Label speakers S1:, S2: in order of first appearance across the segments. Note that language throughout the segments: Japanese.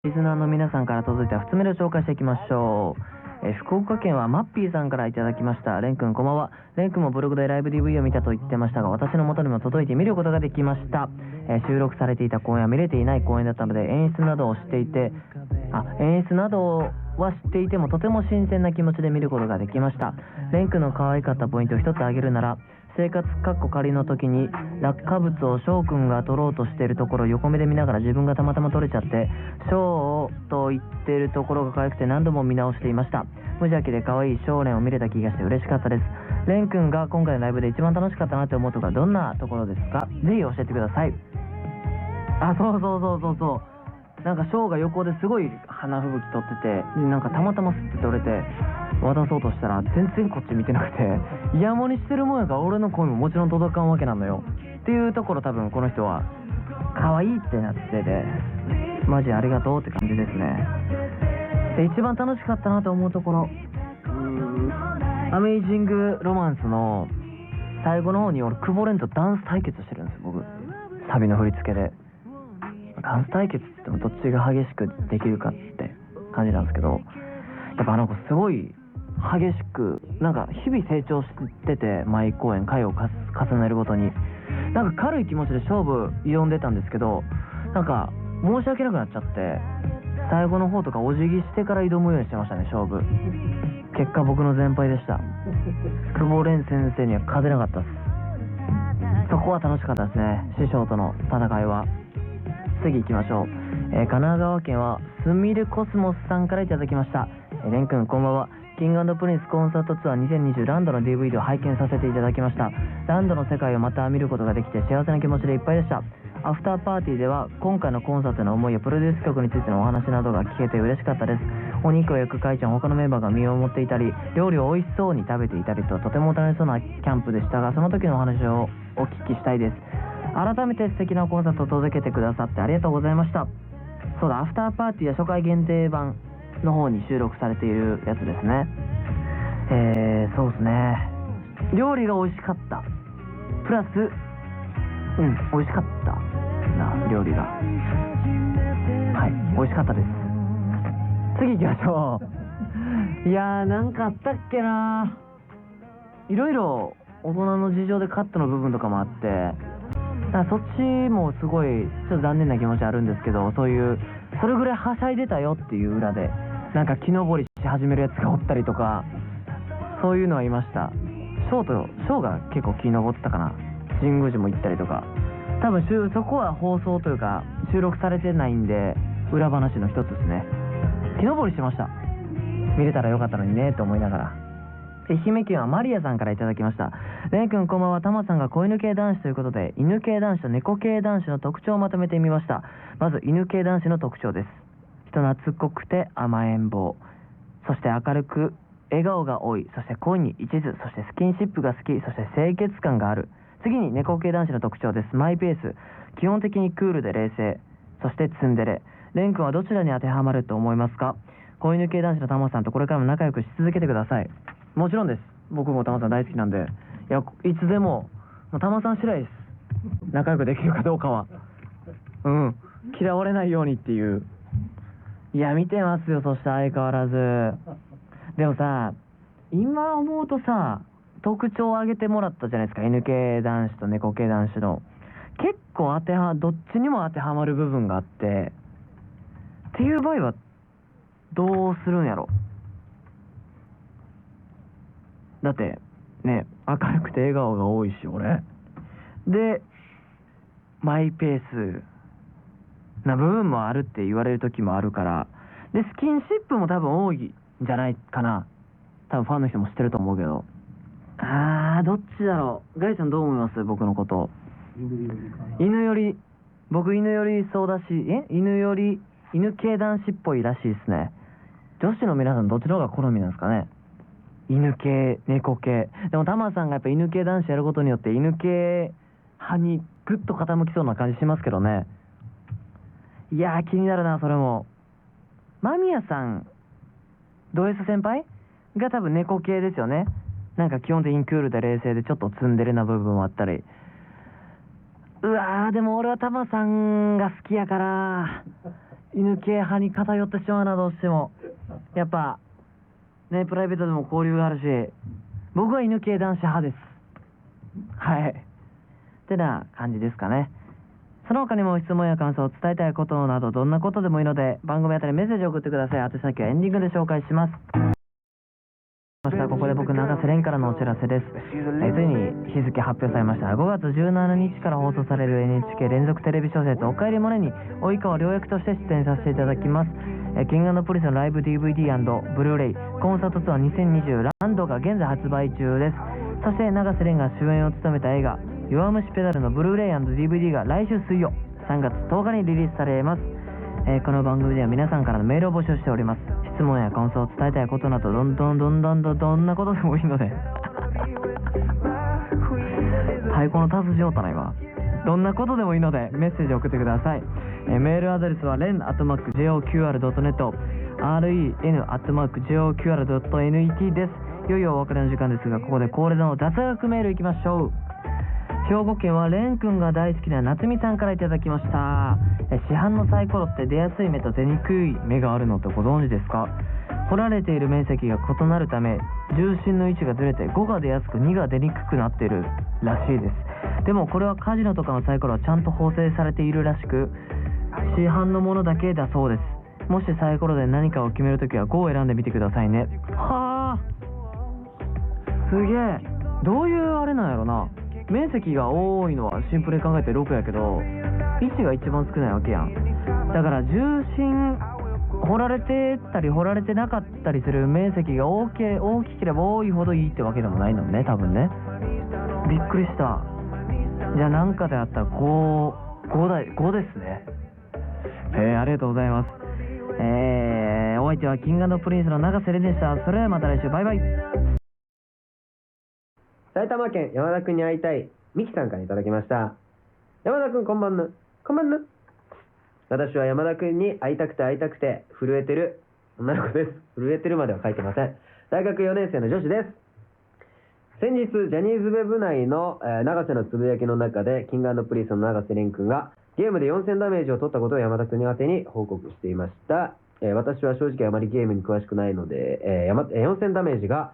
S1: リスナーの皆さんから届いた2つ目を紹介していきましょう。福岡県はマッピーさんからいただきました。レン君こんばんは。レン君もブログでライブ DV を見たと言ってましたが、私の元にも届いて見ることができました。収録されていた公演は見れていない公演だったので、演出などは知っていてもとても新鮮な気持ちで見ることができました。レン君の可愛かったポイントを一つ挙げるなら、生活仮の時に落下物を翔くんが取ろうとしているところを横目で見ながら自分がたまたま取れちゃって翔と言っているところが可愛くて何度も見直していました。無邪気で可愛い少年を見れた気がして嬉しかったです。レン君が今回のライブで一番楽しかったなって思うところはどんなところですか？ぜひ教えてください。そうなんか翔が横ですごい花吹雪取ってて、なんかたまたまスッて取れて渡そうとしたら全然こっち見てなくて、イヤモニしてるもんやから俺の声ももちろん届かんわけなのよっていうところ、多分この人は可愛いってなってて、マジありがとうって感じですね。で、一番楽しかったなと思うところ、アメイジングロマンスの最後の方に俺クボレンとダンス対決してるんですよ、僕。サビの振り付けでダンス対決って言ってもどっちが激しくできるかって感じなんですけど、やっぱすごい激しく、なんか日々成長してて、毎公演回を重ねるごとになんか軽い気持ちで勝負挑んでたんですけど、なんか申し訳なくなっちゃって、最後の方とかお辞儀してから挑むようにしてましたね、勝負。結果僕の全敗でした。久保蓮先生には勝てなかったです。そこは楽しかったですね、師匠との戦いは。次行きましょう。神奈川県はスミルコスモスさんからいただきました。レン君こんばんは。キング&プリンスコンサートツアー2020ランドの DVD を拝見させていただきました。ランドの世界をまた見ることができて幸せな気持ちでいっぱいでした。アフターパーティーでは今回のコンサートの思いやプロデュース曲についてのお話などが聞けて嬉しかったです。お肉を焼く会長、他のメンバーが身を持っていたり、料理を美味しそうに食べていたりと、とても楽しそうなキャンプでしたが、その時のお話をお聞きしたいです。改めて素敵なコンサートを届けてくださってありがとうございました。そうだ、アフターパーティーや初回限定版の方に収録されているやつですね。そうですね、料理が美味しかった、プラス美味しかったな、料理が。はい、美味しかったです。次行きましょう。いやー、なんかあったっけな。いろいろ大人の事情でカットの部分とかもあって、だからそっちもすごいちょっと残念な気持ちあるんですけど、それぐらいはしゃいでたよっていう裏でなんか木登りし始めるやつがおったりとか、そういうのはいました。ショーが結構木登ってたかな。神宮寺も行ったりとか、多分そこは放送というか収録されてないんで裏話の一つですね。木登りしてました。見れたらよかったのにねと思いながら。愛媛県はマリアさんからいただきました。レン君こんばんは。タマさんが子犬系男子ということで、犬系男子と猫系男子の特徴をまとめてみました。まず犬系男子の特徴です。人懐っこくて甘えん坊、そして明るく笑顔が多い、そして恋に一途、そしてスキンシップが好き、そして清潔感がある。次に猫系男子の特徴です。マイペース、基本的にクールで冷静、そしてツンデレ。レン君はどちらに当てはまると思いますか？子犬系男子のタマさんとこれからも仲良くし続けてください。もちろんです。僕もタマさん大好きなんで、いつでもタマさん次第です。仲良くできるかどうかは。嫌われないようにっていう。いや、見てますよ。そして相変わらず。でもさ、今思うとさ、特徴を挙げてもらったじゃないですか。犬系男子と猫系男子の。結構どっちにも当てはまる部分があって、っていう場合はどうするんやろ。だってね、明るくて笑顔が多いし俺で、マイペースな部分もあるって言われる時もあるから、でスキンシップも多分多いんじゃないかな。多分ファンの人も知ってると思うけど、どっちだろう。ガイさんどう思います？僕のこと。犬より、僕犬よりそうだし、犬系男子っぽいらしいですね。女子の皆さんどっちの方が好みなんですかね。犬系、猫系。でもタマさんがやっぱ犬系男子やることによって犬系派にグッと傾きそうな感じしますけどね。いやー、気になるな。それも間宮さん、ド S 先輩が多分猫系ですよね。なんか基本的にクールで冷静でちょっとツンデレな部分もあったり。でも俺はタマさんが好きやから、犬系派に偏ってしまうな、どうしても。やっぱ、ね、プライベートでも交流があるし、僕は犬系男子派です。はい。ってな感じですかね。その他にも質問や感想、伝えたいことなど、どんなことでもいいので、番組あたりメッセージを送ってください。宛先はエンディングで紹介します。ここで僕、永瀬廉からのお知らせです。ついに日付発表されました。5月17日から放送される NHK 連続テレビ小説、おかえりモネに及川亮役として出演させていただきます。キング&プリンスのライブ DVD& ブルーレイコンサートツアー2020ランドが現在発売中です。そして永瀬廉が主演を務めた映画弱虫ペダルのブルーレイ &DVD が来週水曜3月10日にリリースされます。この番組では皆さんからのメールを募集しております。質問や感想を伝えたいことなどどんなことでもいいので太鼓の達人おったな今。どんなことでもいいのでメッセージを送ってください。メールアドレスはren@joqr.net ren@joqr.net です。いよいよお別れの時間ですが、ここで恒例の雑学メールいきましょう。兵庫県はレン君が大好きな夏美さんからいただきました。市販のサイコロって出やすい目と出にくい目があるのってご存知ですか？掘られている面積が異なるため重心の位置がずれて5が出やすく2が出にくくなっているらしいです。でもこれはカジノとかのサイコロはちゃんと縫製されているらしく、市販のものだけだそうです。もしサイコロで何かを決めるときは5を選んでみてくださいね。はあ、すげえ。どういうあれなんやろな。面積が多いのはシンプルに考えて6やけど位置が一番少ないわけやん。だから重心掘られてたり掘られてなかったりする面積が大きければ多いほどいいってわけでもないのね、多分ね。びっくりした。じゃあなんかであったら5ですね。ありがとうございます。お相手はキング&プリンスの永瀬廉でした。それではまた来週、バイバイ。
S2: 埼玉県山田くんに会いたいミキさんからいただきました。山田くんこんばんぬ。こんばんぬ。私は山田くんに会いたくて震えてる女の子です。震えてるまでは書いてません。大学4年生の女子です。先日ジャニーズウェブ内の、永瀬のつぶやきの中でキング&プリンスの永瀬廉くんがゲームで4000ダメージを取ったことを山田くんに宛てに報告していました。私は正直あまりゲームに詳しくないので、4000ダメージが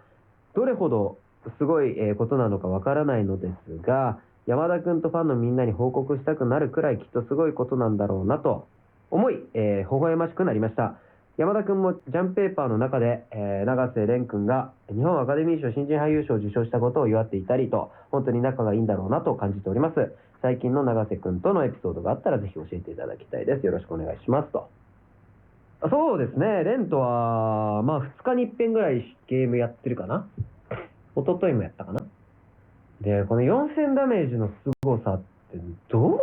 S2: どれほどすごいことなのかわからないのですが、山田くんとファンのみんなに報告したくなるくらいきっとすごいことなんだろうなと思い、微笑ましくなりました。山田くんもジャンペーパーの中で、永瀬廉くんが日本アカデミー賞新人俳優賞を受賞したことを祝っていたりと、本当に仲がいいんだろうなと感じております。最近の永瀬くんとのエピソードがあったらぜひ教えていただきたいです。よろしくお願いしますと。そうですね、レンとはまあ2日に1遍ぐらいゲームやってるかな。一昨日もやったかな。で、この4000ダメージの凄さってどう伝え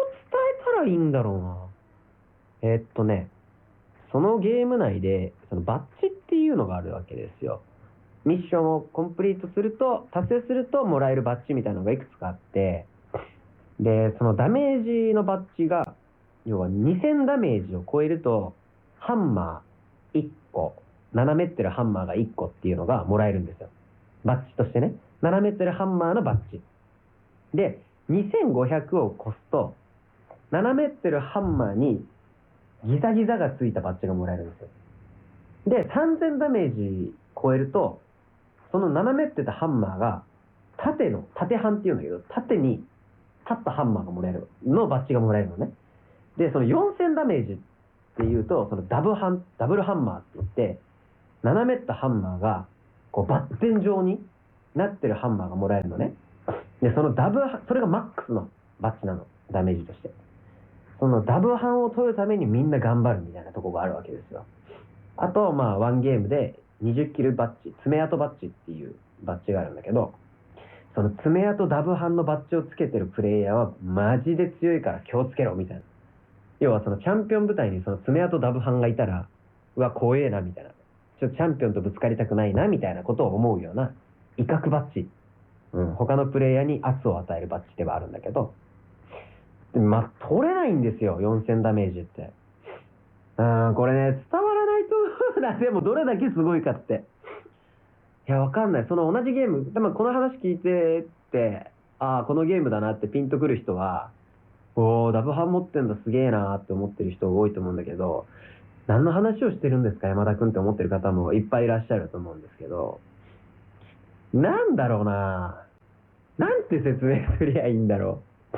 S2: たらいいんだろうな。そのゲーム内でそのバッジっていうのがあるわけですよ。ミッションをコンプリートすると、達成するともらえるバッジみたいなのがいくつかあって、で、そのダメージのバッジが、要は2000ダメージを超えると、ハンマー1個、斜めってるハンマーが1個っていうのがもらえるんですよ。バッジとしてね。斜めってるハンマーのバッジ。で、2500を越すと、斜めってるハンマーにギザギザがついたバッジがもらえるんですよ。で、3000ダメージ超えると、その斜めってたハンマーが、縦ハンっていうんだけど、縦に立ったハンマーがもらえるのバッジがもらえるのね。で、その4000ダメージっていうと、そのダブルハンマーって言って、斜めったハンマーが、こうバッテン状になってるハンマーがもらえるのね。で、それがマックスのバッジなの。ダメージとして。そのダブハンを取るためにみんな頑張るみたいなところがあるわけですよ。あと、まあ、ワンゲームで20キルバッジ、爪痕バッジっていうバッジがあるんだけど、その爪痕ダブハンのバッジをつけてるプレイヤーはマジで強いから気をつけろみたいな。要はそのチャンピオン部隊にその爪痕ダブハンがいたら、うわ、怖えなみたいな。ちょっとチャンピオンとぶつかりたくないなみたいなことを思うような威嚇バッジ。他のプレイヤーに圧を与えるバッジではあるんだけど、まあ、取れないんですよ、4000ダメージって。これね、伝わらないと思うな。でもどれだけすごいかって。いや、わかんない。その同じゲーム、多分この話聞いてって、このゲームだなってピンとくる人は、ダブハン持ってんだすげえなって思ってる人多いと思うんだけど、何の話をしてるんですか山田くんって思ってる方もいっぱいいらっしゃると思うんですけど、なんだろうな、なんて説明すりゃいいんだろう。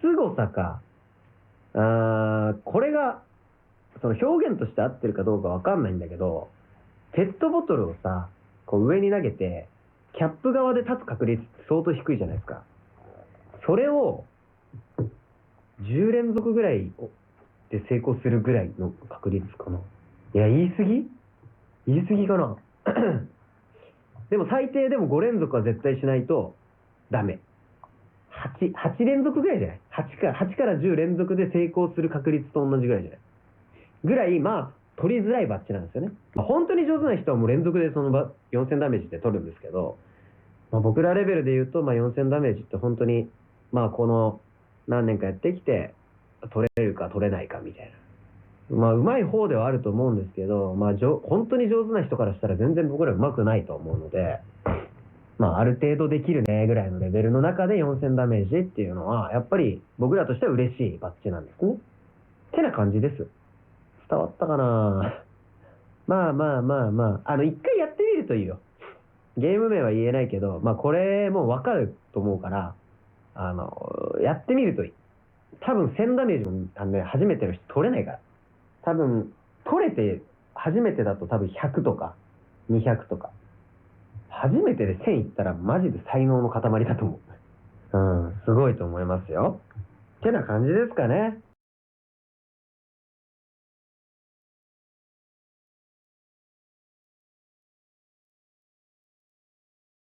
S2: 凄さか。これが、その表現として合ってるかどうかわかんないんだけど、ペットボトルをさ、こう上に投げて、キャップ側で立つ確率って相当低いじゃないですか。それを、10連続ぐらいで成功するぐらいの確率かな。いや、言い過ぎかな。でも最低でも5連続は絶対しないとダメ。8連続ぐらいじゃない 8 から10連続で成功する確率と同じぐらいじゃないぐらい、まあ、取りづらいバッジなんですよね。本当に上手な人はもう連続でその4000ダメージって取るんですけど、僕らレベルで言うと、4000ダメージって本当に、この何年かやってきて、取れるか取れないかみたいな。うまい方ではあると思うんですけど、本当に上手な人からしたら全然僕ら上手くないと思うので、ある程度できるねぐらいのレベルの中で4000ダメージっていうのは、やっぱり僕らとしては嬉しいバッジなんですね。ってな感じです。伝わったかな。一回やってみるといいよ。ゲーム名は言えないけど、これもうわかると思うから、やってみるといい。多分1000ダメージも、初めての人取れないから。多分、取れて、初めてだと多分100とか、200とか。初めてで1000いったらマジで才能の塊だと思う。すごいと思いますよ。ってな感じですかね。